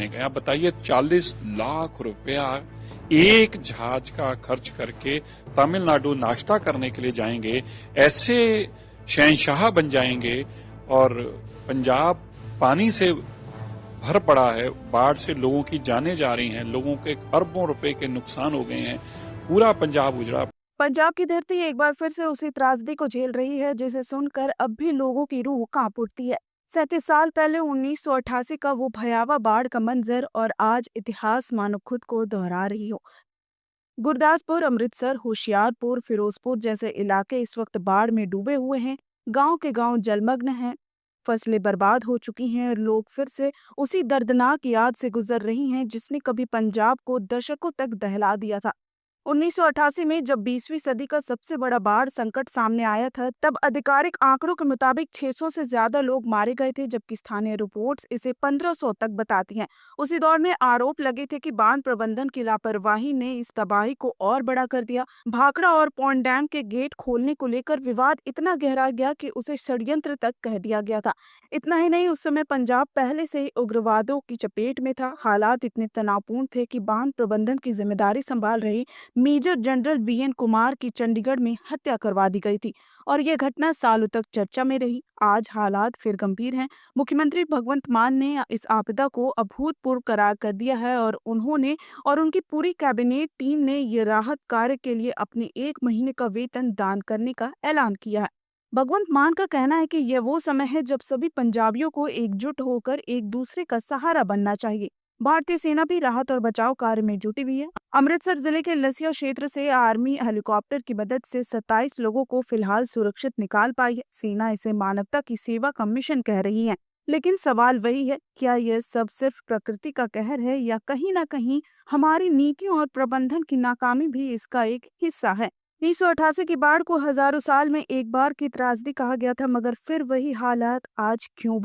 बनाने गए। आप बताइए 40 लाख रुपया एक जहाज का खर्च करके तमिलनाडु नाश्ता करने के लिए जाएंगे, ऐसे शहंशाह बन जाएंगे। और पंजाब पानी से भर पड़ा है, बाढ़ से लोगों की जानें जा रही हैं, लोगों के अरबों रुपए के नुकसान हो गए हैं, पूरा पंजाब उजड़ा। पंजाब की धरती एक बार फिर से उसी त्रासदी को झेल रही है जिसे सुनकर अब भी लोगों की रूह कांप उठती है। 37 साल पहले 1988 का वो भयावह बाढ़ का मंजर और आज इतिहास मानो खुद को दोहरा रही हो। गुरदासपुर, अमृतसर, होशियारपुर, फिरोजपुर जैसे इलाके इस वक्त बाढ़ में डूबे हुए हैं। गांव के गांव जलमग्न हैं, फसलें बर्बाद हो चुकी हैं और लोग फिर से उसी दर्दनाक याद से गुजर रही हैं जिसने कभी पंजाब को दशकों तक दहला दिया था। 1988 में जब 20वीं सदी का सबसे बड़ा बाढ़ संकट सामने आया था, तब आधिकारिक आंकड़ों के मुताबिक 600 से ज्यादा लोग मारे गए थे, जबकि स्थानीय रिपोर्ट्स इसे 1500 तक बताती हैं। उसी दौर में आरोप लगे थे कि बांध प्रबंधन की लापरवाही ने इस तबाही को और बड़ा कर दिया। भाखड़ा और पौंड डैम के गेट खोलने को लेकर विवाद इतना गहरा गया कि उसे षड्यंत्र तक कह दिया गया था। इतना ही नहीं, उस समय पंजाब पहले से ही उग्रवादों की चपेट में था। हालात इतने तनावपूर्ण थे कि बांध प्रबंधन की जिम्मेदारी संभाल रहे मेजर जनरल बीएन कुमार की चंडीगढ़ में हत्या करवा दी गई थी और यह घटना सालों तक चर्चा में रही। आज हालात फिर गंभीर हैं। मुख्यमंत्री भगवंत मान ने इस आपदा को अभूतपूर्व करार कर दिया है और उन्होंने और उनकी पूरी कैबिनेट टीम ने ये राहत कार्य के लिए अपने 1 महीने का वेतन दान करने का ऐलान किया है। भगवंत मान का कहना है कि यह वो समय है जब सभी पंजाबियों को एकजुट होकर एक दूसरे का सहारा बनना चाहिए। भारतीय सेना भी राहत और बचाव कार्य में जुटी हुई है। अमृतसर जिले के लसिया क्षेत्र से आर्मी हेलीकॉप्टर की मदद से 27 लोगों को फिलहाल सुरक्षित निकाल पाई है। सेना इसे मानवता की सेवा का मिशन कह रही है, लेकिन सवाल वही है, क्या यह सब सिर्फ प्रकृति का कहर है या कहीं ना कहीं हमारी नीतियों और प्रबंधन की नाकामी भी इसका एक हिस्सा है। 1988 की बाढ़ को हजारों साल में एक बार की त्रासदी कहा गया था, मगर फिर वही हालात आज क्यों बने?